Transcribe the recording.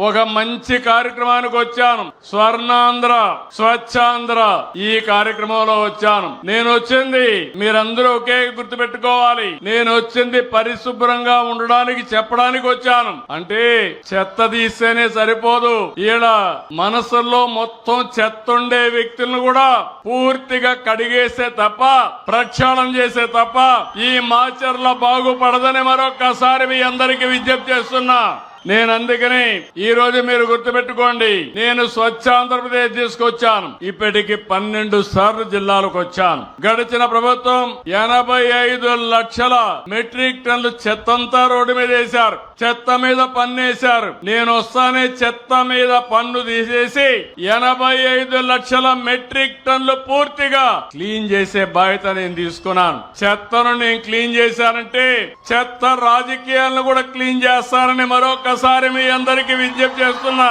ఒక మంచి కార్యక్రమానికి వచ్చాను. స్వర్ణాంధ్ర స్వచ్ఛాంధ్ర ఈ కార్యక్రమంలో వచ్చాను. నేను వచ్చింది మీరందరూ ఒకే గుర్తుపెట్టుకోవాలి. నేను వచ్చింది పరిశుభ్రంగా ఉండడానికి చెప్పడానికి వచ్చాను. అంటే చెత్త తీస్తేనే సరిపోదు. ఈడ మనసుల్లో మొత్తం చెత్త ఉండే వ్యక్తులను కూడా పూర్తిగా కడిగేస్తే తప్ప, ప్రక్షాళన చేసే తప్ప ఈ మాచర్ల బాగుపడదని మరొక్కసారి మీ అందరికీ విజ్ఞప్తి చేస్తున్నా. నేను అందుకని ఈ రోజు మీరు గుర్తుపెట్టుకోండి, నేను స్వచ్ఛ ఆంధ్రప్రదేశ్ తీసుకొచ్చాను. ఇప్పటికి 12 సార్లు జిల్లాలకు వచ్చాను. గడిచిన ప్రభుత్వం 85 లక్షల మెట్రిక్ టన్నులు చెత్తంతా రోడ్డు మీద వేశారు. చెత్త మీద పన్ను వేశారు. నేను వస్తానే చెత్త మీద పన్ను తీసేసి 85 లక్షల మెట్రిక్ టన్నులు పూర్తిగా క్లీన్ చేసే బాధ్యత నేను తీసుకున్నాను. చెత్తను నేను క్లీన్ చేశానంటే చెత్త రాజకీయాలను కూడా క్లీన్ చేస్తానని మరొకసారి మీ అందరికీ విజ్ఞప్తి చేస్తున్నా.